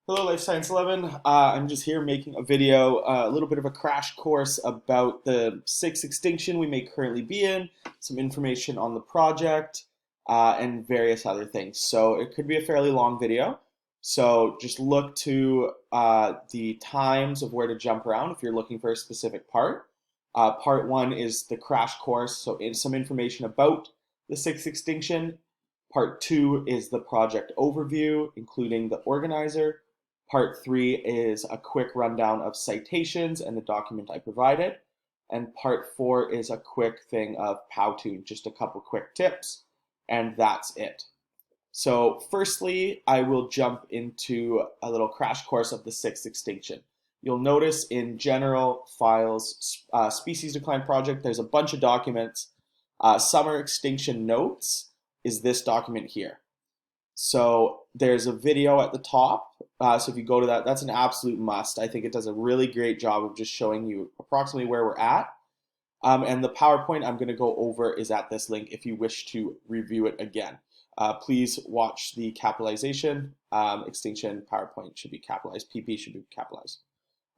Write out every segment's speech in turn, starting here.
Hello, Life Science 11. I'm just here making a video, a little bit of a crash course about the sixth extinction we may currently be in, some information on the project, and various other things. So it could be a fairly long video. So just look to the times of where to jump around if you're looking for a specific part. Part one is the crash course, so some information about the sixth extinction. Part two is the project overview, including the organizer. Part three is a quick rundown of citations and the document I provided. And part four is a quick thing of Powtoon, just a couple quick tips, and that's it. So firstly, I will jump into a little crash course of the sixth extinction. You'll notice in general files, species decline project, there's a bunch of documents. Summer extinction notes is this document here. So there's a video at the top. So if you go to that, that's an absolute must. I think it does a really great job of just showing you approximately where we're at. And the PowerPoint I'm going to go over is at this link if you wish to review it again. Please watch the capitalization. Extinction PowerPoint should be capitalized. PP should be capitalized.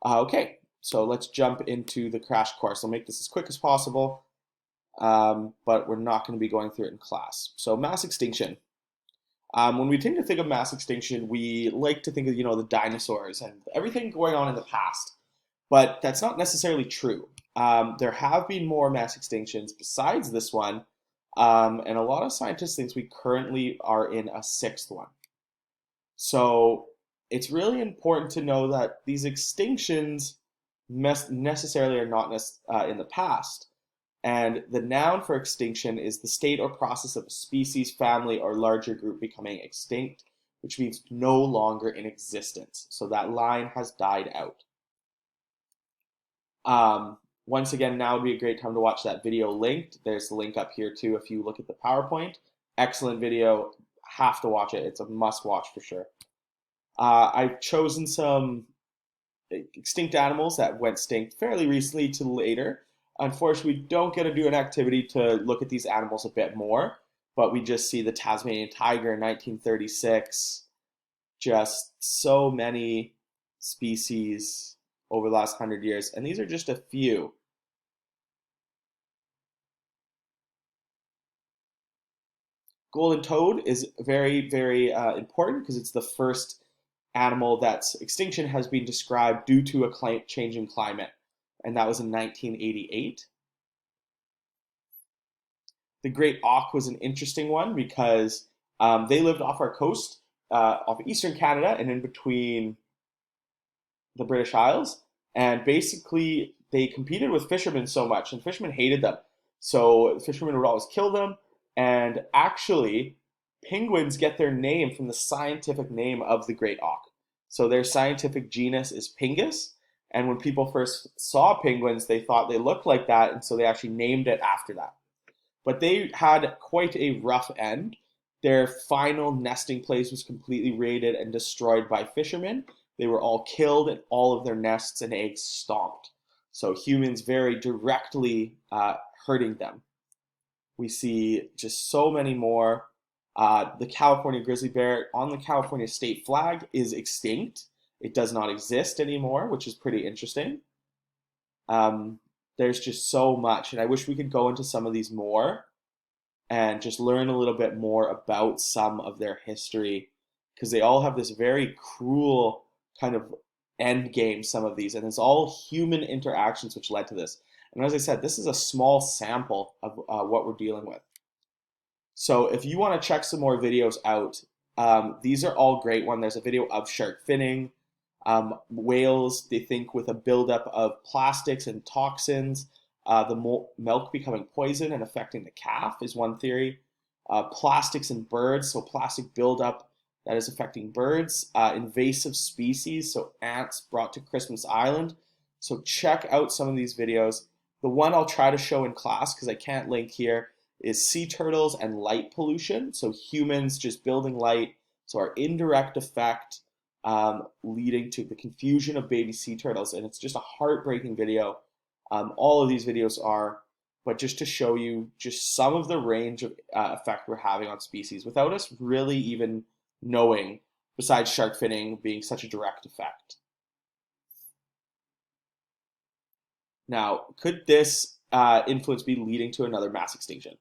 Okay, so let's jump into the crash course. I'll make this as quick as possible, but we're not going to be going through it in class. So mass extinction. When we tend to think of mass extinction, we like to think of, the dinosaurs and everything going on in the past. But that's not necessarily true. There have been more mass extinctions besides this one, and a lot of scientists think we currently are in a sixth one. So it's really important to know that these extinctions necessarily are not in the past. And the noun for extinction is the state or process of a species, family, or larger group becoming extinct, which means no longer in existence. So that line has died out. Once again, now would be a great time to watch that video linked. There's the link up here too if you look at the PowerPoint. Excellent video. Have to watch it. It's a must watch for sure. I've chosen some extinct animals that went extinct fairly recently to later. Unfortunately, we don't get to do an activity to look at these animals a bit more, but we just see the Tasmanian tiger in 1936. Just so many species over the last 100 years, and these are just a few. Golden toad is very, very important because it's the first animal that's extinction has been described due to a change in climate, and that was in 1988. The great auk was an interesting one because they lived off our coast, off eastern Canada, and in between the British Isles. And basically, they competed with fishermen so much, and fishermen hated them. So fishermen would always kill them. And actually, penguins get their name from the scientific name of the great auk. So their scientific genus is Pingus. And when people first saw penguins, they thought they looked like that, and so they actually named it after that. But they had quite a rough end. Their final nesting place was completely raided and destroyed by fishermen. They were all killed and all of their nests and eggs stomped. So humans very directly hurting them. We see just so many more. The California grizzly bear on the California state flag is extinct. It does not exist anymore, which is pretty interesting. There's just so much, and I wish we could go into some of these more and just learn a little bit more about some of their history because they all have this very cruel kind of end game, some of these, and it's all human interactions which led to this. And as I said, this is a small sample of what we're dealing with. So if you want to check some more videos out, these are all great ones. There's a video of shark finning. Whales, they think with a buildup of plastics and toxins, the milk becoming poison and affecting the calf is one theory. Plastics in birds, so plastic buildup that is affecting birds. Invasive species, so ants brought to Christmas Island. So check out some of these videos. The one I'll try to show in class, because I can't link here, is sea turtles and light pollution. So humans just building light, so our indirect effect leading to the confusion of baby sea turtles. And it's just a heartbreaking video. All of these videos are, but just to show you just some of the range of effect we're having on species without us really even knowing besides shark finning being such a direct effect. Now, could this influence be leading to another mass extinction?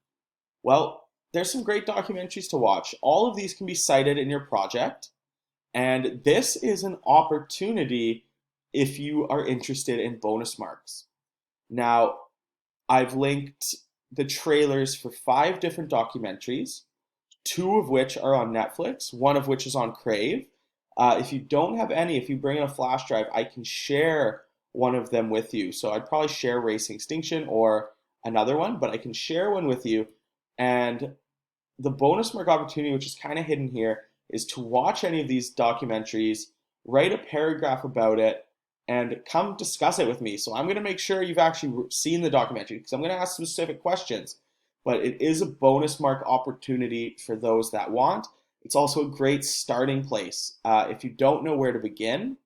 Well, there's some great documentaries to watch. All of these can be cited in your project, and this is an opportunity if you are interested in bonus marks. Now, I've linked the trailers for 5 different documentaries, 2 of which are on Netflix, 1 of which is on Crave. If you don't have any, if you bring in a flash drive, I can share one of them with you. So I'd probably share Racing Extinction or another one, but I can share one with you. And the bonus mark opportunity, which is kind of hidden here, is to watch any of these documentaries, write a paragraph about it, and come discuss it with me. So I'm going to make sure you've actually seen the documentary because I'm going to ask specific questions. But it is a bonus mark opportunity for those that want. It's also a great starting place. If you don't know where to begin,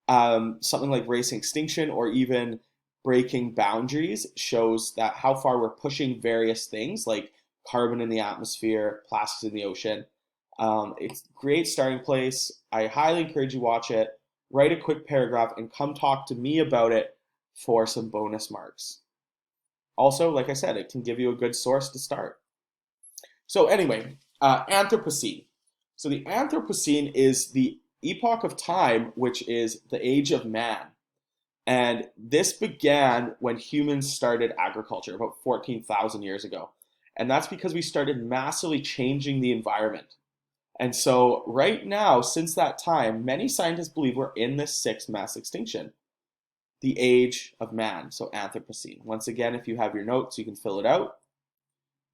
something like Racing Extinction or even Breaking Boundaries shows that how far we're pushing various things like carbon in the atmosphere, plastics in the ocean. It's a great starting place. I highly encourage you watch it. Write a quick paragraph and come talk to me about it for some bonus marks. Also, like I said, it can give you a good source to start. So anyway, Anthropocene. So the Anthropocene is the epoch of time, which is the age of man. And this began when humans started agriculture about 14,000 years ago. And that's because we started massively changing the environment. And so right now, since that time, many scientists believe we're in this 6th mass extinction, the age of man, so Anthropocene. Once again, if you have your notes, you can fill it out.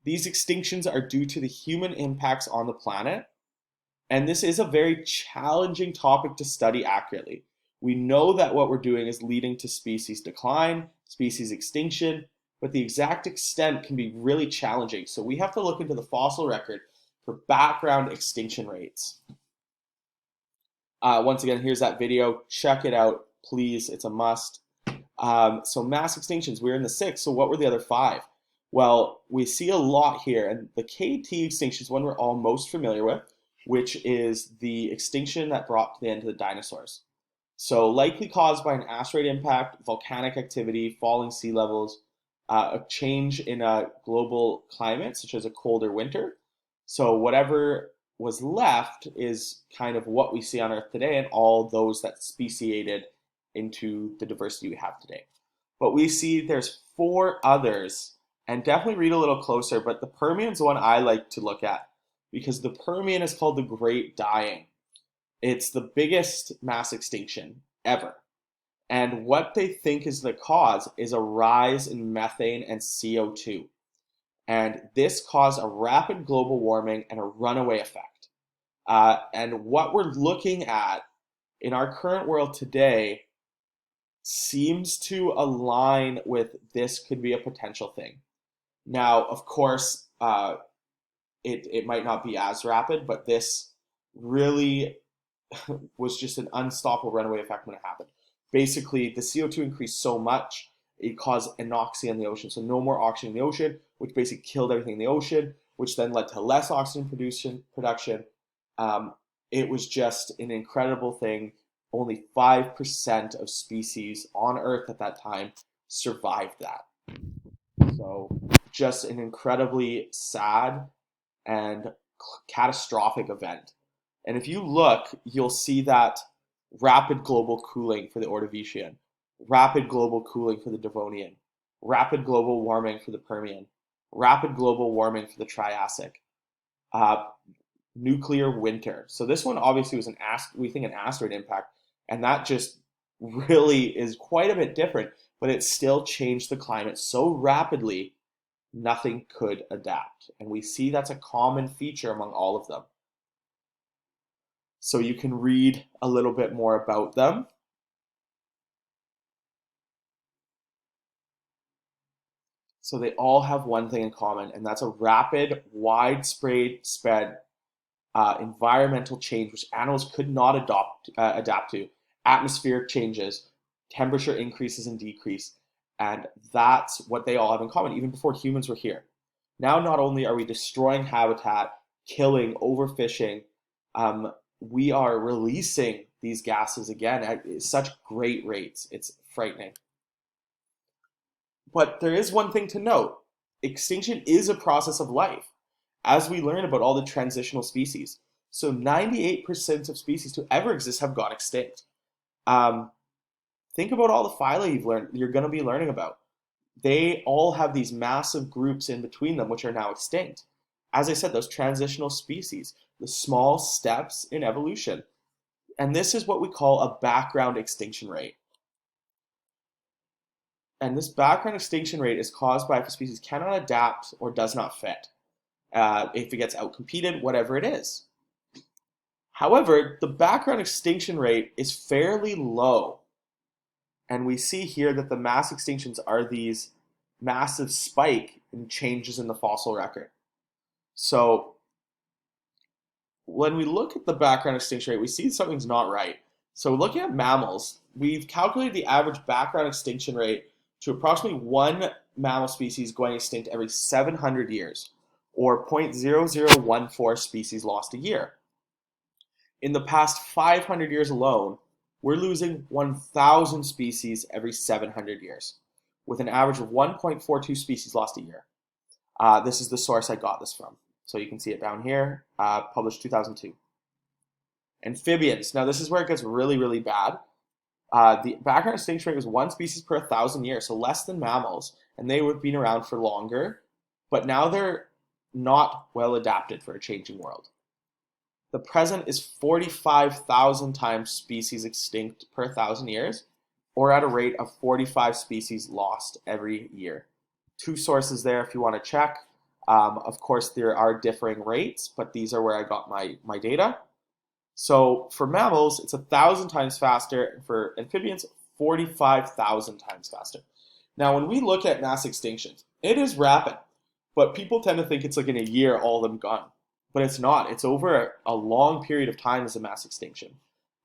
These extinctions are due to the human impacts on the planet, and this is a very challenging topic to study accurately. We know that what we're doing is leading to species decline, species extinction, but the exact extent can be really challenging. So we have to look into the fossil record for background extinction rates. Once again, here's that video. Check it out, please. It's a must. So mass extinctions, we're in the 6th. So what were the other 5? Well, we see a lot here. And the KT extinction is one we're all most familiar with, which is the extinction that brought to the end of the dinosaurs. So likely caused by an asteroid impact, volcanic activity, falling sea levels, a change in a global climate, such as a colder winter. So whatever was left is kind of what we see on Earth today and all those that speciated into the diversity we have today. But we see there's 4 others, and definitely read a little closer, but the Permian's the one I like to look at because the Permian is called the Great Dying. It's the biggest mass extinction ever. And what they think is the cause is a rise in methane and CO2. And this caused a rapid global warming and a runaway effect. And what we're looking at in our current world today seems to align with this could be a potential thing. Now, of course, it might not be as rapid, but this really was just an unstoppable runaway effect when it happened. Basically, the CO2 increased so much, it caused anoxia in the ocean. So no more oxygen in the ocean, which basically killed everything in the ocean, which then led to less oxygen production. It was just an incredible thing. Only 5% of species on Earth at that time survived that. So just an incredibly sad and catastrophic event. And if you look, you'll see that rapid global cooling for the Ordovician, rapid global cooling for the Devonian, rapid global warming for the Permian, rapid global warming for the Triassic, nuclear winter. So this one obviously was an asteroid impact, and that just really is quite a bit different, but it still changed the climate so rapidly, nothing could adapt. And we see that's a common feature among all of them. So you can read a little bit more about them. So they all have one thing in common, and that's a rapid, widespread environmental change which animals could not adapt to. Atmospheric changes, temperature increases and decrease, and that's what they all have in common, even before humans were here. Now, not only are we destroying habitat, killing, overfishing, we are releasing these gases again at such great rates. It's frightening. But there is one thing to note. Extinction is a process of life, as we learn about all the transitional species. So 98% of species to ever exist have gone extinct. Um, think about all the phyla you're going to be learning about. They all have these massive groups in between them, which are now extinct. As I said, those transitional species, the small steps in evolution. And this is what we call a background extinction rate. And this background extinction rate is caused by if a species cannot adapt or does not fit, if it gets outcompeted, whatever it is. However, the background extinction rate is fairly low. And we see here that the mass extinctions are these massive spike in changes in the fossil record. So when we look at the background extinction rate, we see something's not right. So looking at mammals, we've calculated the average background extinction rate to approximately one mammal species going extinct every 700 years, or 0.0014 species lost a year. In the past 500 years alone, we're losing 1,000 species every 700 years, with an average of 1.42 species lost a year. This is the source I got this from. So you can see it down here, published 2002. Amphibians. Now this is where it gets really, really bad. The background extinction rate was one species per 1,000 years, so less than mammals, and they would have been around for longer, but now they're not well adapted for a changing world. The present is 45,000 times species extinct per 1,000 years, or at a rate of 45 species lost every year. Two sources there if you want to check. Of course, there are differing rates, but these are where I got my data. So for mammals, it's 1,000 times faster, and for amphibians, 45,000 times faster. Now, when we look at mass extinctions, it is rapid, but people tend to think it's like in a year, all of them gone. But it's not. It's over a long period of time as a mass extinction.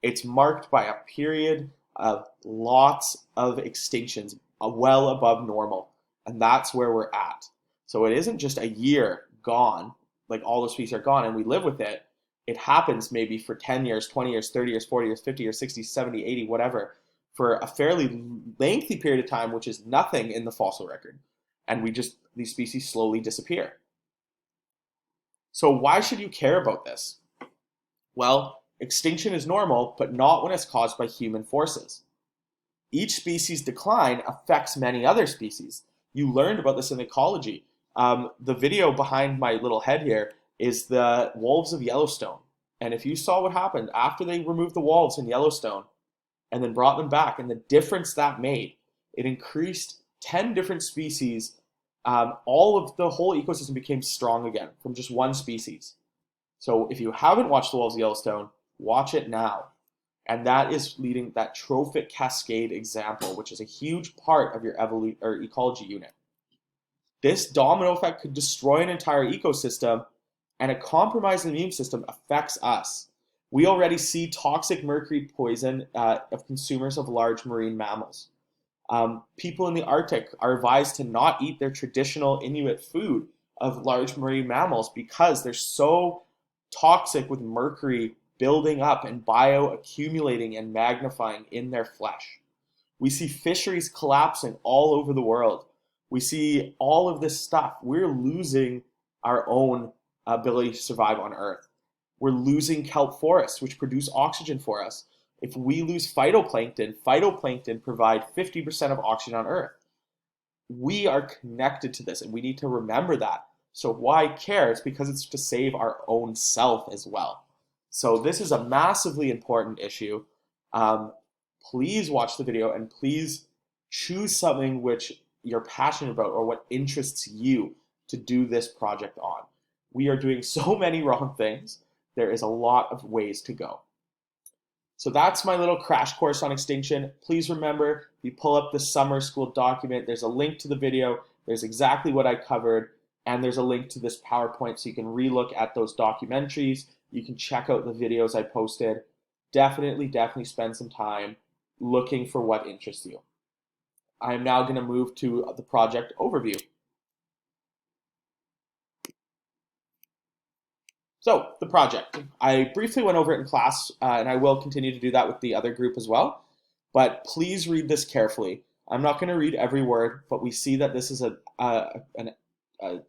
It's marked by a period of lots of extinctions, well above normal, and that's where we're at. So it isn't just a year gone, like all the species are gone, and we live with it. It happens maybe for 10 years, 20 years, 30 years, 40 years, 50 years, 60, 70, 80, whatever, for a fairly lengthy period of time, which is nothing in the fossil record. And these species slowly disappear. So why should you care about this? Well, extinction is normal, but not when it's caused by human forces. Each species' decline affects many other species. You learned about this in ecology. The video behind my little head here is the wolves of Yellowstone. And if you saw what happened after they removed the wolves in Yellowstone and then brought them back and the difference that made, it increased 10 different species. All of the whole ecosystem became strong again from just one species. So if you haven't watched the wolves of Yellowstone, watch it now. And that is leading that trophic cascade example, which is a huge part of your ecology unit. This domino effect could destroy an entire ecosystem, and a compromised immune system affects us. We already see toxic mercury poison of consumers of large marine mammals. People in the Arctic are advised to not eat their traditional Inuit food of large marine mammals because they're so toxic with mercury building up and bioaccumulating and magnifying in their flesh. We see fisheries collapsing all over the world. We see all of this stuff. We're losing our own ability to survive on Earth. We're losing kelp forests, which produce oxygen for us. If we lose phytoplankton provide 50% of oxygen on Earth. We are connected to this, and we need to remember that. So why care? It's because it's to save our own self as well. So this is a massively important issue. Please watch the video, and please choose something which you're passionate about or what interests you to do this project on. We are doing so many wrong things. There is a lot of ways to go. So that's my little crash course on extinction. Please remember, if you pull up the summer school document, there's a link to the video. There's exactly what I covered. And there's a link to this PowerPoint so you can relook at those documentaries. You can check out the videos I posted. Definitely spend some time looking for what interests you. I'm now going to move to the project overview. So, the project. I briefly went over it in class, and I will continue to do that with the other group as well. But please read this carefully. I'm not going to read every word, but we see that this is a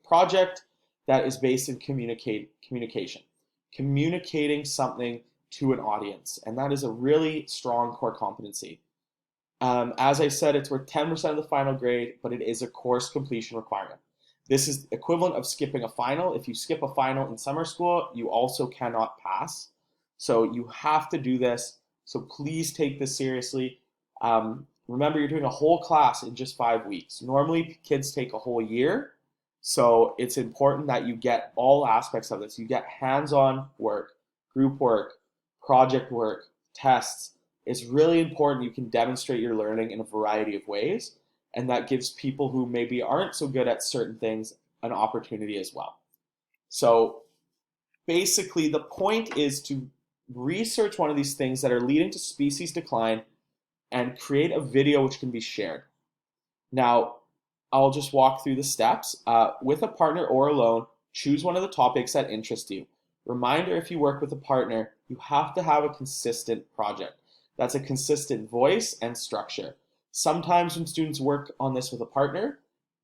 project that is based in communication, communicating something to an audience, and that is a really strong core competency. As I said, it's worth 10% of the final grade, but it is a course completion requirement. This is equivalent of skipping a final. If you skip a final in summer school, you also cannot pass. So you have to do this. So please take this seriously. Remember, you're doing a whole class in just 5 weeks. Normally, kids take a whole year. So it's important that you get all aspects of this. You get hands-on work, group work, project work, tests. It's really important you can demonstrate your learning in a variety of ways, and that gives people who maybe aren't so good at certain things an opportunity as well. So basically, the point is to research one of these things that are leading to species decline and create a video which can be shared. Now, I'll just walk through the steps. With a partner or alone, choose one of the topics that interest you. Reminder, if you work with a partner, you have to have a consistent project. That's a consistent voice and structure. Sometimes when students work on this with a partner,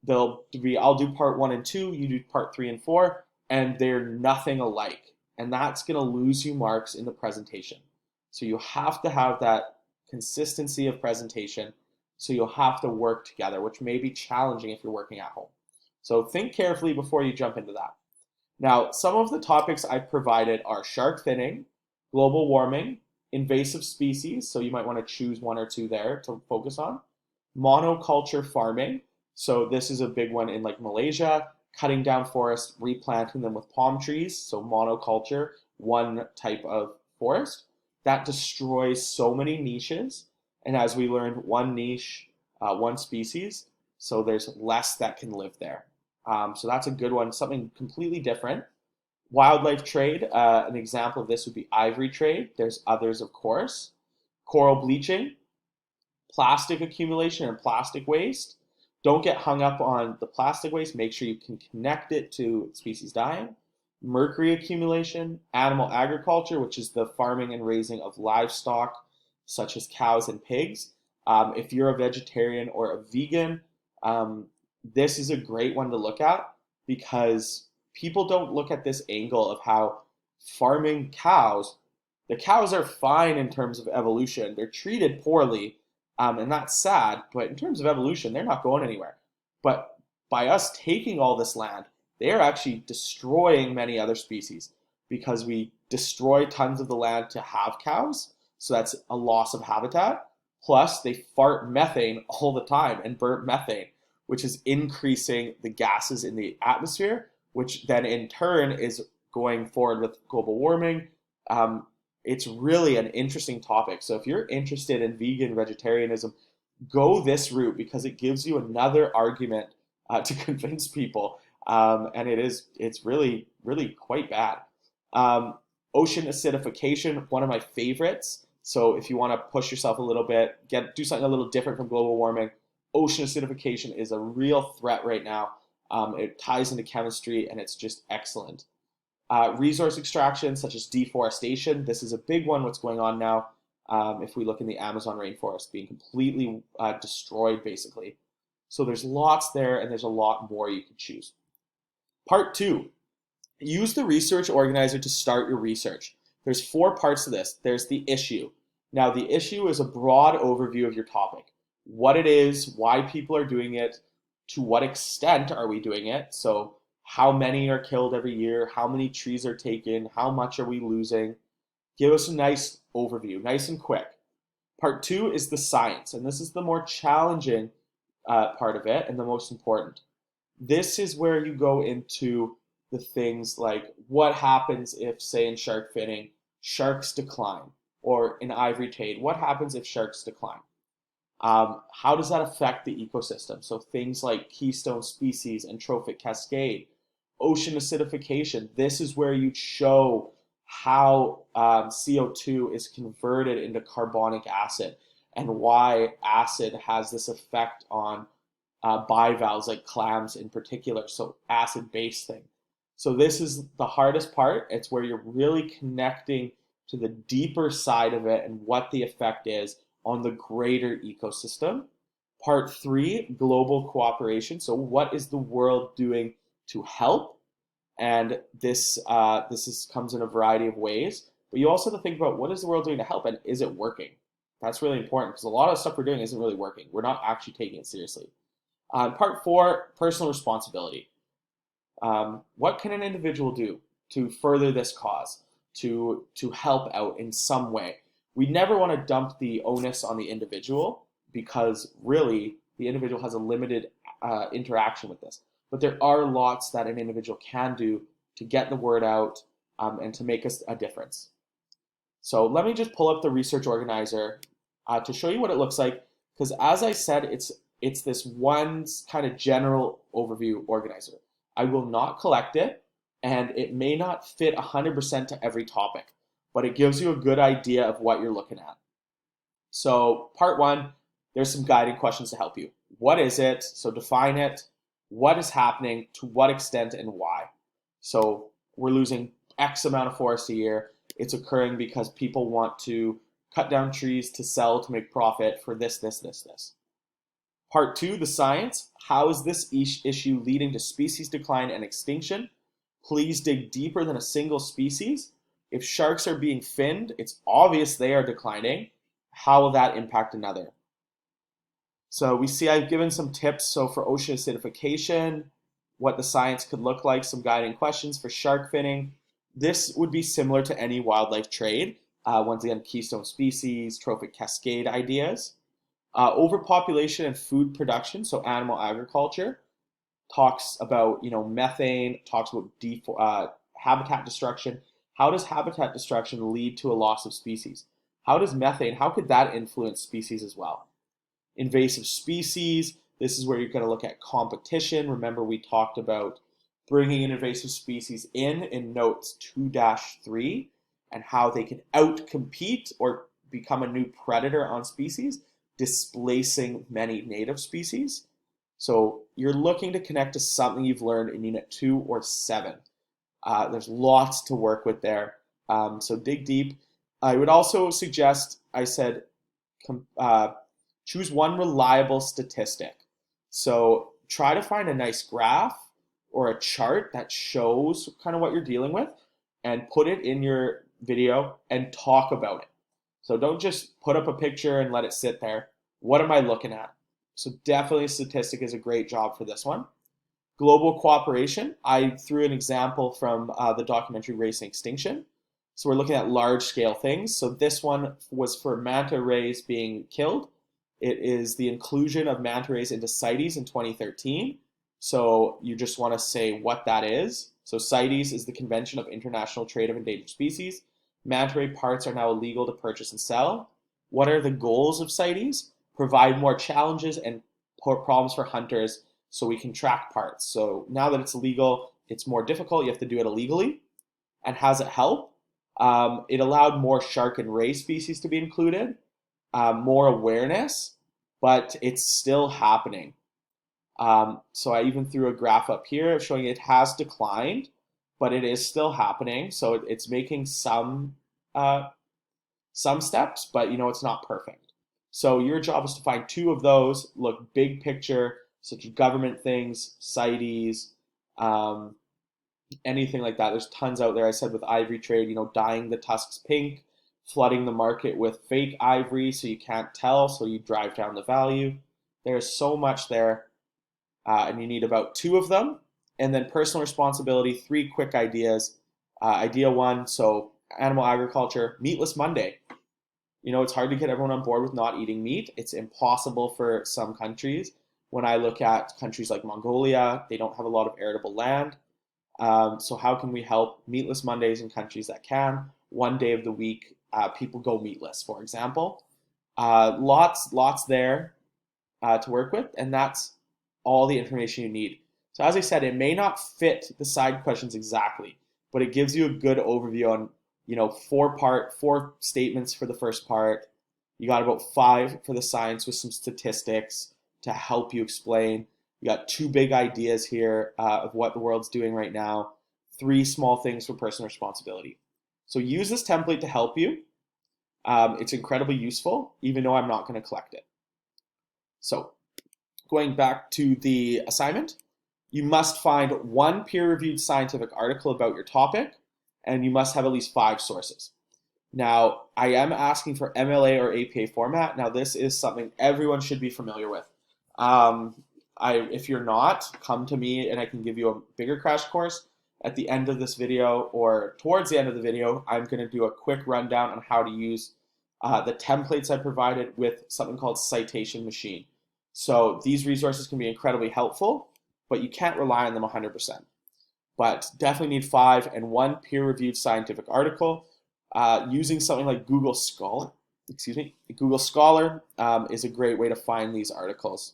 I'll do part 1 and 2, you do part 3 and 4, and they're nothing alike. And that's going to lose you marks in the presentation. So you have to have that consistency of presentation. So you'll have to work together, which may be challenging if you're working at home. So think carefully before you jump into that. Now, some of the topics I've provided are shark finning, global warming, invasive species, so you might want to choose 1 or 2 there to focus on. Monoculture farming, so this is a big one in like Malaysia, cutting down forests, replanting them with palm trees, so monoculture, one type of forest. That destroys so many niches, and as we learned, one niche, one species, so there's less that can live there. So that's a good one, something completely different. Wildlife trade, an example of this would be ivory trade. There's others, of course. Coral bleaching, plastic accumulation and plastic waste. Don't get hung up on the plastic waste. Make sure you can connect it to species dying. Mercury accumulation, animal agriculture, which is the farming and raising of livestock, such as cows and pigs. If you're a vegetarian or a vegan, this is a great one to look at because people don't look at this angle of how farming cows, the cows are fine in terms of evolution. They're treated poorly, and that's sad, but in terms of evolution, they're not going anywhere. But by us taking all this land, they are actually destroying many other species because we destroy tons of the land to have cows. So that's a loss of habitat. Plus, they fart methane all the time and burn methane, which is increasing the gases in the atmosphere, which then in turn is going forward with global warming. It's really an interesting topic. So if you're interested in vegan vegetarianism, go this route because it gives you another argument to convince people, and it's really quite bad. Ocean acidification, one of my favorites. So if you want to push yourself a little bit, do something a little different from global warming, ocean acidification is a real threat right now. It ties into chemistry and it's just excellent. Resource extraction, such as deforestation, this is a big one. What's going on now? If we look in the Amazon rainforest being completely destroyed, basically. So there's lots there, and there's a lot more you can choose. Part 2, use the research organizer to start your research. There's 4 parts to this. There's the issue. Now, the issue is a broad overview of your topic. What it is, why people are doing it, to what extent are we doing it? So how many are killed every year? How many trees are taken? How much are we losing? Give us a nice overview, nice and quick. Part 2 is the science, and this is the more challenging part of it and the most important. This is where you go into the things like what happens if, say, in shark finning, sharks decline, or in ivory trade, what happens if sharks decline? How does that affect the ecosystem? So things like keystone species and trophic cascade, ocean acidification. This is where you show how CO2 is converted into carbonic acid and why acid has this effect on bivalves like clams in particular. So acid-base thing. So this is the hardest part. It's where you're really connecting to the deeper side of it and what the effect is on the greater ecosystem. Part three, global cooperation. So what is the world doing to help? And this comes in a variety of ways. But you also have to think about what is the world doing to help and is it working? That's really important because a lot of the stuff we're doing isn't really working. We're not actually taking it seriously. Part four, personal responsibility. What can an individual do to further this cause, to help out in some way? We never want to dump the onus on the individual because really the individual has a limited interaction with this. But there are lots that an individual can do to get the word out and to make us a difference. So let me just pull up the research organizer to show you what it looks like. Because as I said, it's this one kind of general overview organizer. I will not collect it, and it may not fit 100% to every topic, but it gives you a good idea of what you're looking at. So part one, there's some guiding questions to help you. What is it? So define it. What is happening? To what extent and why? So we're losing X amount of forest a year. It's occurring because people want to cut down trees to sell to make profit for this. Part two, the science. How is this issue leading to species decline and extinction? Please dig deeper than a single species. If sharks are being finned, it's obvious they are declining. How will that impact another? So we see I've given some tips. So for ocean acidification, what the science could look like, some guiding questions for shark finning. This would be similar to any wildlife trade. Once again, keystone species, trophic cascade ideas. Overpopulation and food production, so animal agriculture, talks about methane, talks about habitat destruction. How does habitat destruction lead to a loss of species? How does methane, how could that influence species as well? Invasive species, this is where you're going to look at competition. Remember we talked about bringing an invasive species in notes 2-3 and how they can outcompete or become a new predator on species, displacing many native species. So you're looking to connect to something you've learned in Unit 2 or 7. There's lots to work with there. So dig deep. I would also suggest, I said, choose one reliable statistic. So try to find a nice graph or a chart that shows kind of what you're dealing with and put it in your video and talk about it. So don't just put up a picture and let it sit there. What am I looking at? So definitely a statistic is a great job for this one. Global cooperation. I threw an example from the documentary Racing Extinction. So we're looking at large scale things. So this one was for manta rays being killed. It is the inclusion of manta rays into CITES in 2013. So you just want to say what that is. So CITES is the Convention of International Trade of Endangered Species. Manta ray parts are now illegal to purchase and sell. What are the goals of CITES? Provide more challenges and problems for hunters so we can track parts. So now that it's illegal, it's more difficult. You have to do it illegally. And has it helped? It allowed more shark and ray species to be included, more awareness, but it's still happening. So I even threw a graph up here showing it has declined, but it is still happening. So it's making some steps, but it's not perfect. So your job is to find 2 of those, look big picture, such as government things, CITES, anything like that. There's tons out there. I said with ivory trade, dyeing the tusks pink, flooding the market with fake ivory so you can't tell, so you drive down the value. There's so much there, and you need about 2 of them. And then personal responsibility, 3 quick ideas. Idea 1, so animal agriculture, meatless Monday. It's hard to get everyone on board with not eating meat. It's impossible for some countries. When I look at countries like Mongolia, they don't have a lot of arable land. So how can we help meatless Mondays in countries that can? One day of the week, people go meatless, for example. Lots there to work with, and that's all the information you need. So as I said, it may not fit the side questions exactly, but it gives you a good overview on 4 statements for the first part. You got about 5 for the science with some statistics to help you explain. You got 2 big ideas here of what the world's doing right now. 3 small things for personal responsibility. So use this template to help you. It's incredibly useful, even though I'm not going to collect it. So going back to the assignment, you must find one peer-reviewed scientific article about your topic, and you must have at least 5 sources. Now, I am asking for MLA or APA format. Now, this is something everyone should be familiar with. If you're not, come to me and I can give you a bigger crash course. At the end of this video or towards the end of the video, I'm going to do a quick rundown on how to use the templates I provided with something called Citation Machine. So these resources can be incredibly helpful, but you can't rely on them 100%. But definitely need 5 and 1 peer-reviewed scientific article. Using something like Google Scholar, Google Scholar is a great way to find these articles.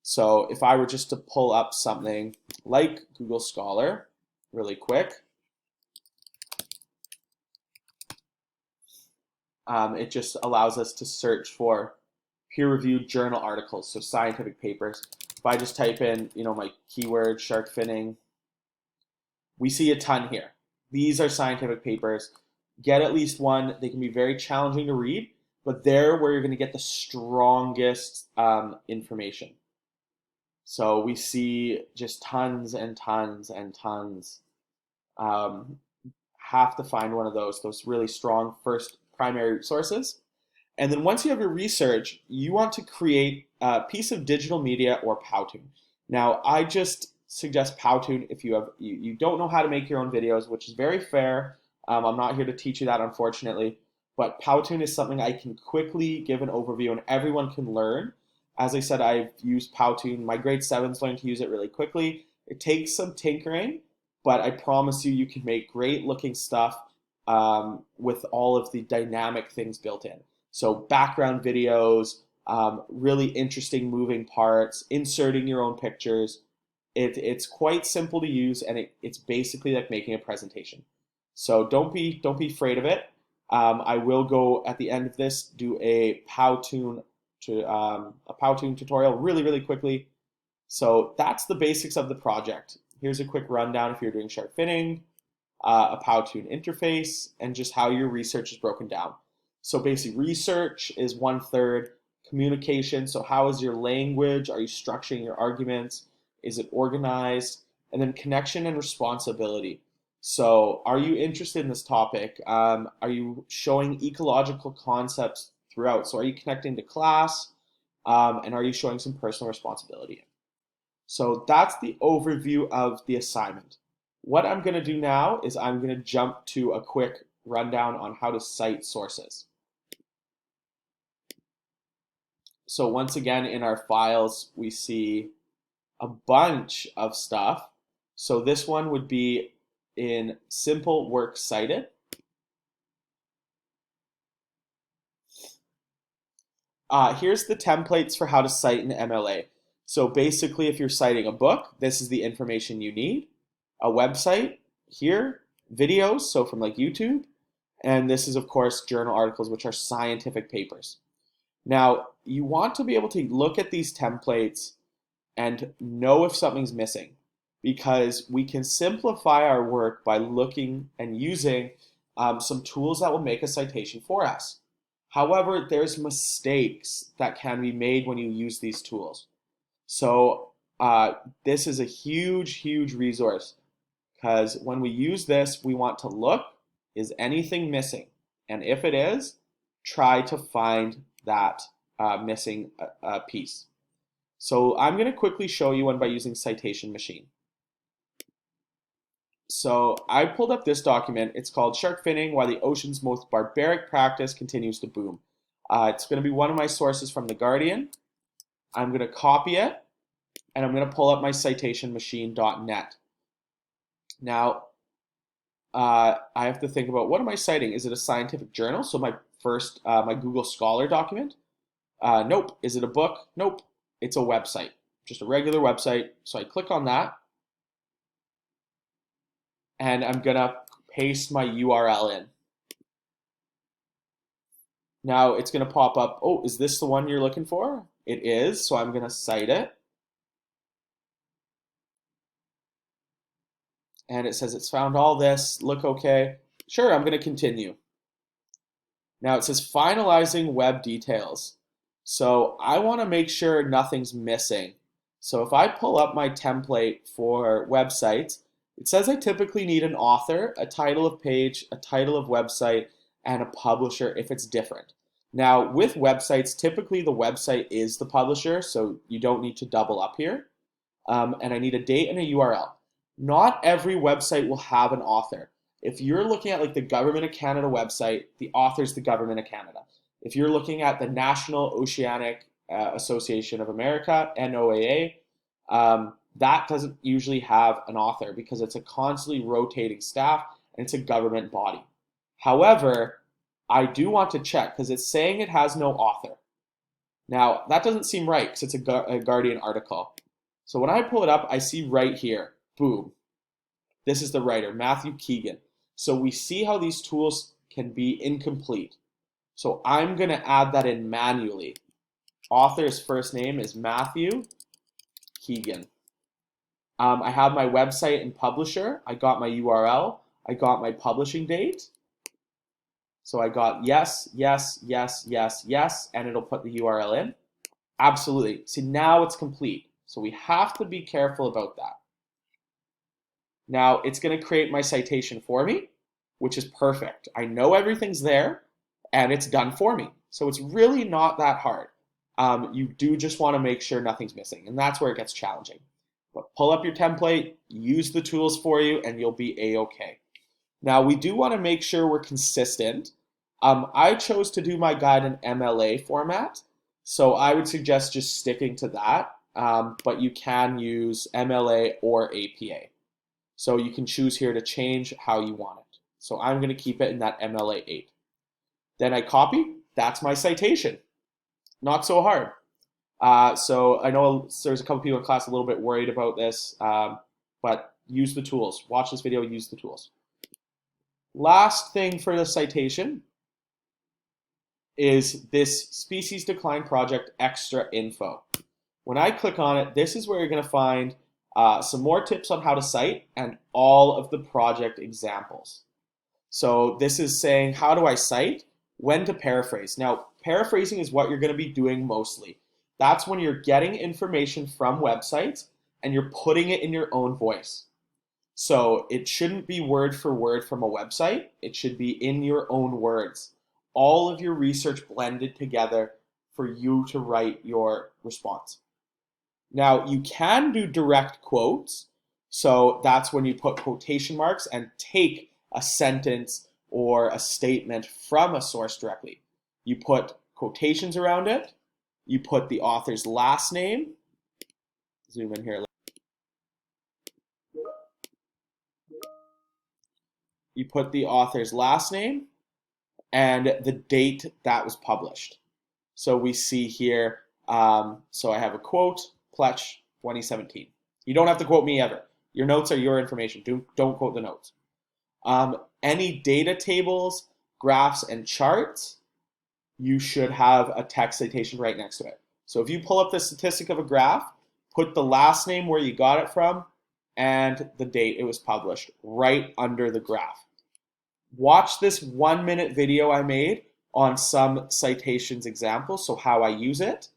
So if I were just to pull up something like Google Scholar really quick, it just allows us to search for peer-reviewed journal articles, so scientific papers. If I just type in, my keyword, shark finning, we see a ton here. These are scientific papers. Get at least one. They can be very challenging to read, but they're where you're going to get the strongest information. So we see just tons and tons and tons. Have to find one of those really strong first primary sources. And then once you have your research, you want to create a piece of digital media or Powtoon. Now, I just suggest Powtoon if you don't know how to make your own videos, which is very fair. I'm not here to teach you that, unfortunately, but Powtoon is something I can quickly give an overview and everyone can learn. As I said, I've used Powtoon. My grade 7s learned to use it really quickly. It takes some tinkering, but I promise you, you can make great looking stuff with all of the dynamic things built in. So background videos, really interesting moving parts, inserting your own pictures. It's quite simple to use, and it's basically like making a presentation. So don't be afraid of it. I will go at the end of this do a Powtoon tutorial really quickly. So that's the basics of the project. Here's a quick rundown if you're doing shark finning, a Powtoon interface, and just how your research is broken down. So basic research is 1/3, communication. So how is your language? Are you structuring your arguments? Is it organized? And then connection and responsibility. So are you interested in this topic? Are you showing ecological concepts throughout? So are you connecting to class? And are you showing some personal responsibility? So that's the overview of the assignment. What I'm going to do now is I'm going to jump to a quick rundown on how to cite sources. So once again, in our files, we see a bunch of stuff. So this one would be in simple works cited. Here's the templates for how to cite an MLA. So basically, if you're citing a book, this is the information you need. A website here, videos, so from like YouTube, and this is of course journal articles, which are scientific papers. Now, you want to be able to look at these templates and know if something's missing, because we can simplify our work by looking and using some tools that will make a citation for us. However, there's mistakes that can be made when you use these tools. So this is a huge resource, because when we use this, we want to look, is anything missing? And if it is, try to find that missing piece. So I'm going to quickly show you one by using Citation Machine. So I pulled up this document. It's called Shark Finning, Why the Ocean's Most Barbaric Practice Continues to Boom. It's going to be one of my sources from The Guardian. I'm going to copy it, and I'm going to pull up my citationmachine.net. Now, I have to think about, what am I citing? Is it a scientific journal? So my first, my Google Scholar document? Nope. Is it a book? Nope. It's a website, just a regular website. So I click on that, and I'm gonna paste my URL in. Now it's gonna pop up, oh, is this the one you're looking for? It is, so I'm gonna cite it. and it says it's found all this, look okay. Sure, I'm going to continue. Now it says finalizing web details. So I want to make sure nothing's missing. So if I pull up my template for websites, it says I typically need an author, a title of page, a title of website, and a publisher if it's different. Now with websites, typically the website is the publisher, so you don't need to double up here. And I need a date and a URL. Not every website will have an author. If you're looking at like the Government of Canada website, the author's the Government of Canada. If you're looking at the National Oceanic Association of America, NOAA, that doesn't usually have an author because it's a constantly rotating staff and it's a government body. However, I do want to check because it's saying it has no author. Now, that doesn't seem right because it's a Guardian article. So when I pull it up, I see right here, boom, this is the writer, Matthew Keegan. So we see how these tools can be incomplete. So I'm going to add that in manually. Author's first name is Matthew Keegan. I have my website and publisher. I got my URL. I got my publishing date. So I got yes, yes, yes, yes, yes, and it'll put the URL in. Absolutely. See, now it's complete. So we have to be careful about that. Now it's going to create my citation for me, which is perfect. I know everything's there and it's done for me. So it's really not that hard. You do just want to make sure nothing's missing, and that's where it gets challenging. But pull up your template, use the tools for you, and you'll be a-okay. Now we do want to make sure we're consistent. I chose to do my guide in MLA format, so I would suggest just sticking to that. But you can use MLA or APA. So you can choose here to change how you want it. So I'm going to keep it in that MLA 8. Then I copy. That's my citation. Not so hard. So I know there's a couple people in class a little bit worried about this, but use the tools. Watch this video, use the tools. Last thing for the citation is this species decline project extra info. When I click on it, this is where you're going to find some more tips on how to cite and all of the project examples. So this is saying, how do I cite? When to paraphrase. Now, paraphrasing is what you're going to be doing mostly. That's when you're getting information from websites and you're putting it in your own voice. So it shouldn't be word for word from a website. It should be in your own words. All of your research blended together for you to write your response. Now, you can do direct quotes. So that's when you put quotation marks and take a sentence or a statement from a source directly. You put quotations around it. You put the author's last name. Zoom in here. You put the author's last name and the date that was published. So we see here, so I have a quote, Pletch 2017. You don't have to quote me ever. Your notes are your information. Don't quote the notes. Any data tables, graphs, and charts, you should have a text citation right next to it. So if you pull up the statistic of a graph, put the last name where you got it from and the date it was published right under the graph. Watch this 1-minute video I made on some citations examples, so how I use it.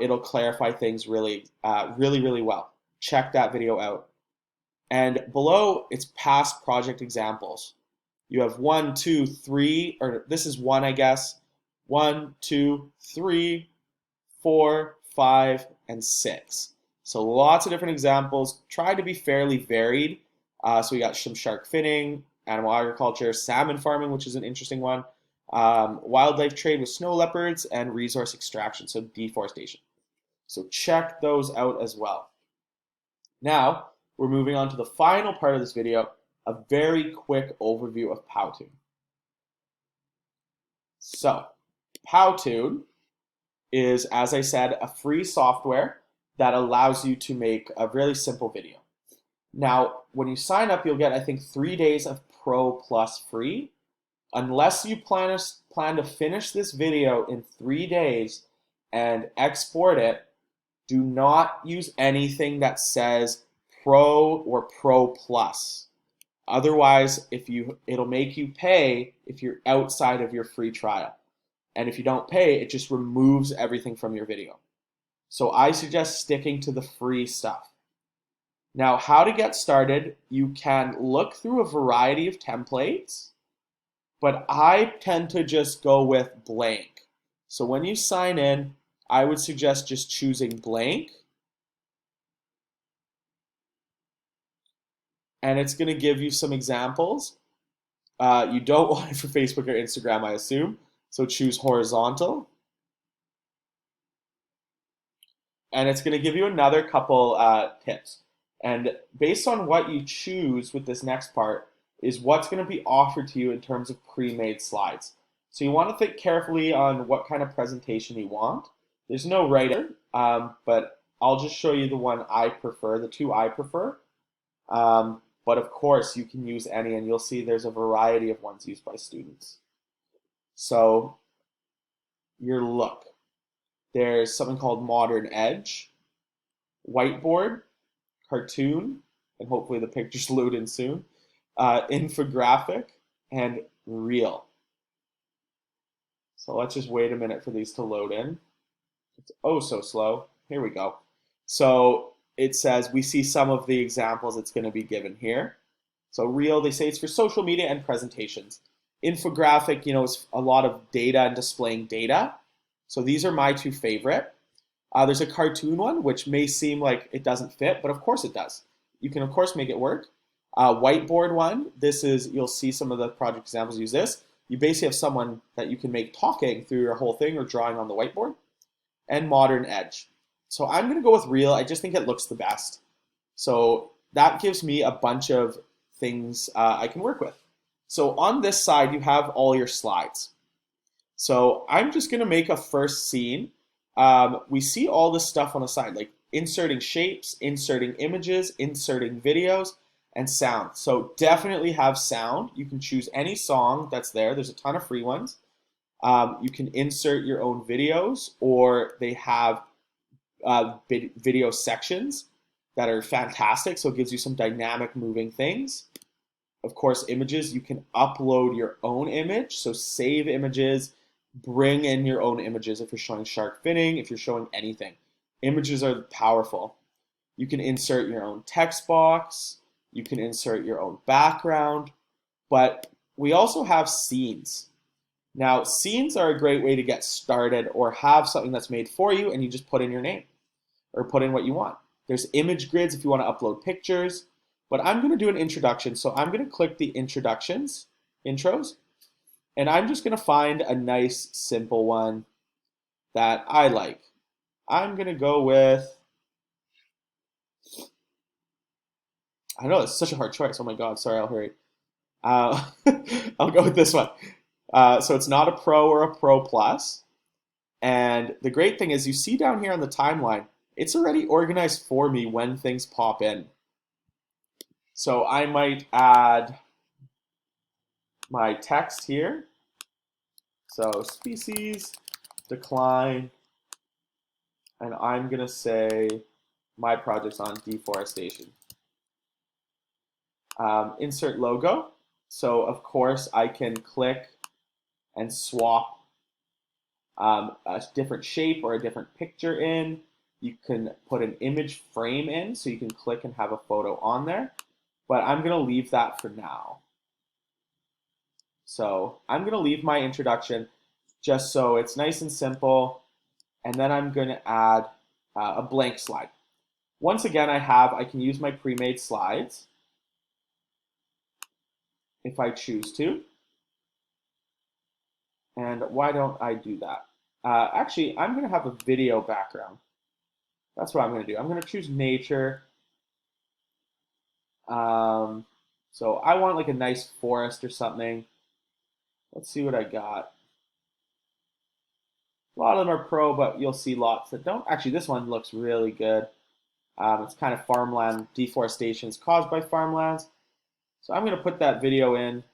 It'll clarify things really well. Check that video out. And below, it's past project examples. You have 1, 2, 3, or this is 1, I guess. 1, 2, 3, 4, 5, and 6. So lots of different examples. Try to be fairly varied. So we got some shark finning, animal agriculture, salmon farming, which is an interesting one, wildlife trade with snow leopards, and resource extraction, so deforestation. So check those out as well. Now, we're moving on to the final part of this video, a very quick overview of Powtoon. So, Powtoon is, as I said, a free software that allows you to make a really simple video. Now, when you sign up, you'll get, I think, 3 days of Pro Plus free. Unless you plan to finish this video in 3 days and export it, do not use anything that says Pro or Pro Plus. Otherwise, it'll make you pay if you're outside of your free trial. And if you don't pay, it just removes everything from your video. So I suggest sticking to the free stuff. Now, how to get started, you can look through a variety of templates, but I tend to just go with blank. So when you sign in, I would suggest just choosing blank. And it's going to give you some examples. You don't want it for Facebook or Instagram, I assume. So choose horizontal. And it's going to give you another couple tips. And based on what you choose with this next part is what's going to be offered to you in terms of pre-made slides. So you want to think carefully on what kind of presentation you want. There's no right answer, but I'll just show you the one I prefer, the two I prefer. But of course, you can use any, and you'll see there's a variety of ones used by students. So your look. There's something called Modern Edge, Whiteboard, Cartoon, and hopefully the pictures load in soon, Infographic, and Reel. So let's just wait a minute for these to load in. It's oh so slow. Here we go. So it says we see some of the examples it's going to be given here. So Reel, they say it's for social media and presentations. Infographic, is a lot of data and displaying data. So these are my two favorite. There's a cartoon one, which may seem like it doesn't fit, but of course it does. You can, of course, make it work. Whiteboard one, you'll see some of the project examples use this. You basically have someone that you can make talking through your whole thing or drawing on the whiteboard. And Modern Edge. So I'm going to go with Reel. I just think it looks the best. So that gives me a bunch of things I can work with. So on this side, you have all your slides. So I'm just going to make a first scene. We see all this stuff on the side, like inserting shapes, inserting images, inserting videos, and sound. So definitely have sound. You can choose any song that's there. There's a ton of free ones. You can insert your own videos, or they have video sections that are fantastic. So it gives you some dynamic moving things. Of course, images, you can upload your own image. So save images, bring in your own images if you're showing shark finning, if you're showing anything. Images are powerful. You can insert your own text box. You can insert your own background. But we also have scenes. Now, scenes are a great way to get started or have something that's made for you and you just put in your name or put in what you want. There's image grids if you want to upload pictures, but I'm going to do an introduction. So I'm going to click the intros, and I'm just going to find a nice, simple one that I like. I'm going to go with, I know it's such a hard choice. Oh my God, sorry, I'll hurry. I'll go with this one. So it's not a Pro or a Pro Plus. And the great thing is you see down here on the timeline, it's already organized for me when things pop in. So I might add my text here. So species, decline, and I'm going to say my project's on deforestation. Insert logo. So of course I can click and swap a different shape or a different picture in. You can put an image frame in, so you can click and have a photo on there. But I'm going to leave that for now. So I'm going to leave my introduction just so it's nice and simple. And then I'm going to add a blank slide. Once again, I can use my pre-made slides if I choose to. And why don't I do that? Actually, I'm going to have a video background. That's what I'm going to do. I'm going to choose nature. So I want like a nice forest or something. Let's see what I got. A lot of them are pro, but you'll see lots that don't. Actually, this one looks really good. It's kind of farmland deforestation is caused by farmlands. So I'm going to put that video in.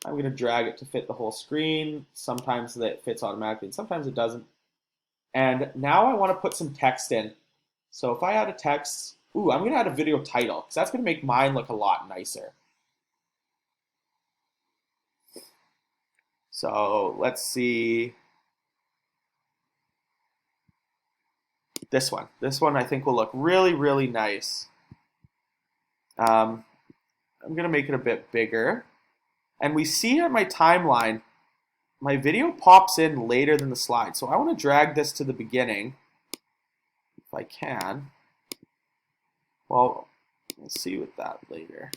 I'm going to drag it to fit the whole screen. Sometimes that fits automatically, and sometimes it doesn't. And now I want to put some text in. So if I add a text, ooh, I'm gonna add a video title because that's gonna make mine look a lot nicer. So let's see this one. This one I think will look really, really nice. I'm gonna make it a bit bigger. And we see on my timeline, my video pops in later than the slide. So I want to drag this to the beginning, if I can. Well, we'll see with that later.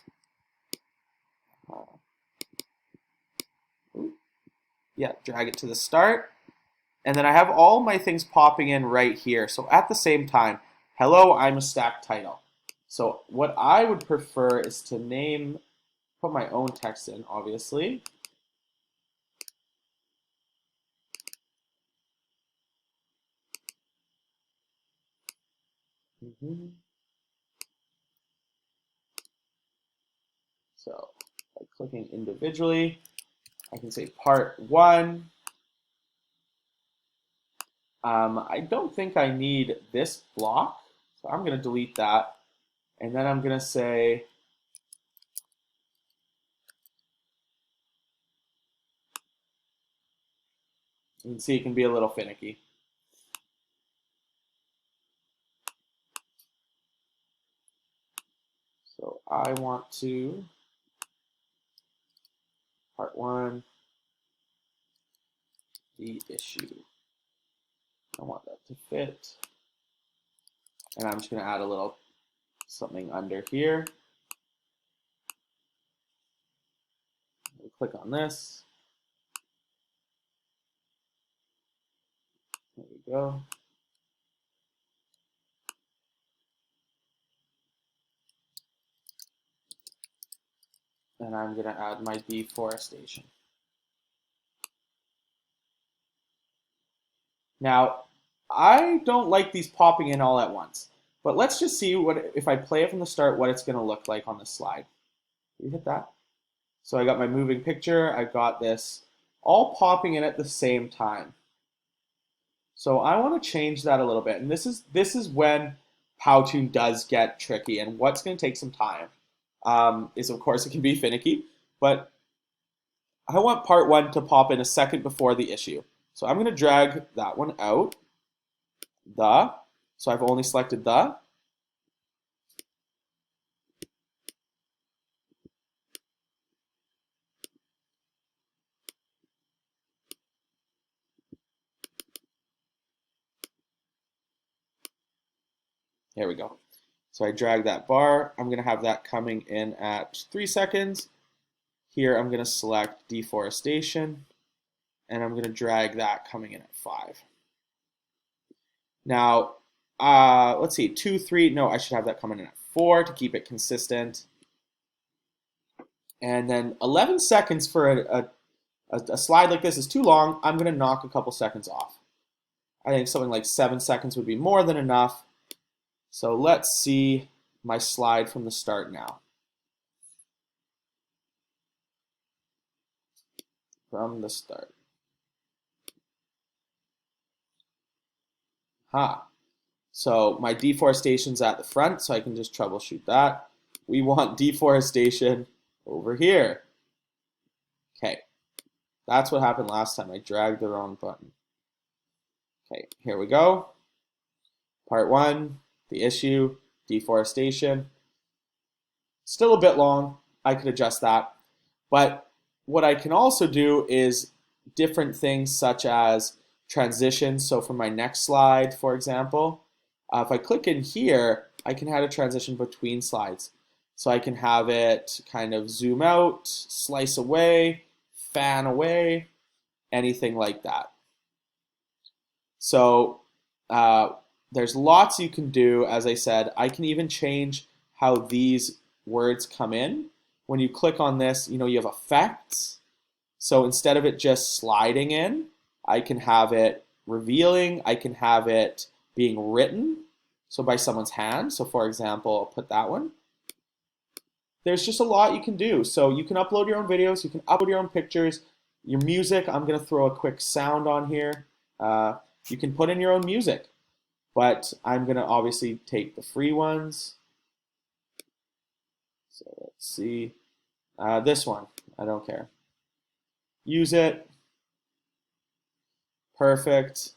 Yeah, drag it to the start. And then I have all my things popping in right here. So at the same time, hello, I'm a stack title. So what I would prefer is to put my own text in, obviously. So by clicking individually, I can say part 1. I don't think I need this block, so I'm going to delete that. And then I'm going to say, you can see it can be a little finicky. So I want to, part 1, the issue. I want that to fit. And I'm just going to add a little something under here. We'll click on this. There we go. And I'm going to add my deforestation. Now, I don't like these popping in all at once, but let's just see what, if I play it from the start, what it's going to look like on the slide. You hit that? So I got my moving picture, I got this all popping in at the same time. So I want to change that a little bit, and this is when Powtoon does get tricky, and what's going to take some time is, of course, it can be finicky, but I want part 1 to pop in a second before the issue. So I'm going to drag that one out, so I've only selected the. There we go. So I drag that bar. I'm going to have that coming in at 3 seconds. Here I'm going to select deforestation, and I'm going to drag that coming in at 5. Now, let's see, 2, 3, no, I should have that coming in at 4 to keep it consistent. And then 11 seconds for a slide like this is too long. I'm going to knock a couple seconds off. I think something like 7 seconds would be more than enough. So let's see my slide from the start now. From the start. So my deforestation's at the front, so I can just troubleshoot that. We want deforestation over here. Okay, that's what happened last time. I dragged the wrong button. Okay, here we go. Part 1, the issue, deforestation. Still a bit long. I could adjust that. But what I can also do is different things such as transitions. So for my next slide, for example, if I click in here, I can add a transition between slides. So I can have it kind of zoom out, slice away, fan away, anything like that. So there's lots you can do. As I said, I can even change how these words come in. When you click on this, you have effects. So instead of it just sliding in, I can have it revealing. I can have it being written, so by someone's hand. So for example, I'll put that one. There's just a lot you can do. So you can upload your own videos. You can upload your own pictures, your music. I'm going to throw a quick sound on here. You can put in your own music. but I'm going to obviously take the free ones. So let's see. This one, I don't care. Use it. Perfect.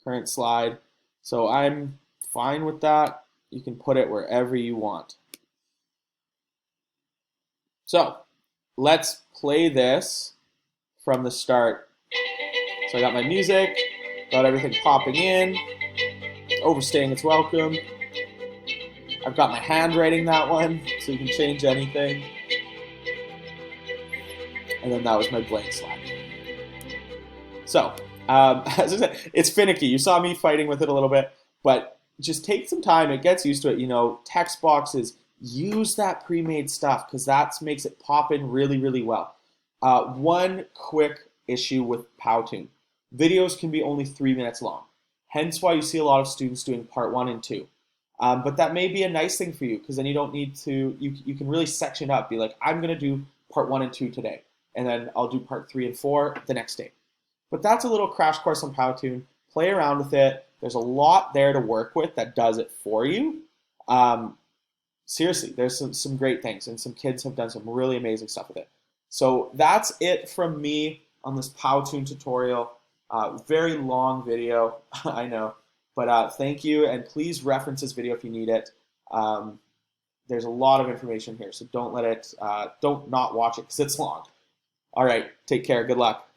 Current slide. So I'm fine with that. You can put it wherever you want. So let's play this from the start. So I got my music, got everything popping in, overstaying its welcome. I've got my handwriting that one, so you can change anything. And then that was my blank slide. So, as I said, it's finicky. You saw me fighting with it a little bit, but just take some time. It gets used to it. You know, text boxes, use that pre-made stuff because that makes it pop in really, really well. One quick issue with Powtoon. Videos can be only 3 minutes long. Hence why you see a lot of students doing part 1 and 2. But that may be a nice thing for you because then you don't need to, you can really section up. Be like, I'm going to do part 1 and 2 today. And then I'll do part 3 and 4 the next day. But that's a little crash course on Powtoon. Play around with it. There's a lot there to work with that does it for you. Seriously, there's some great things, and some kids have done some really amazing stuff with it. So that's it from me on this Powtoon tutorial. Very long video, I know, but thank you, and please reference this video if you need it. There's a lot of information here, so don't let it, don't not watch it because it's long. All right, take care. Good luck.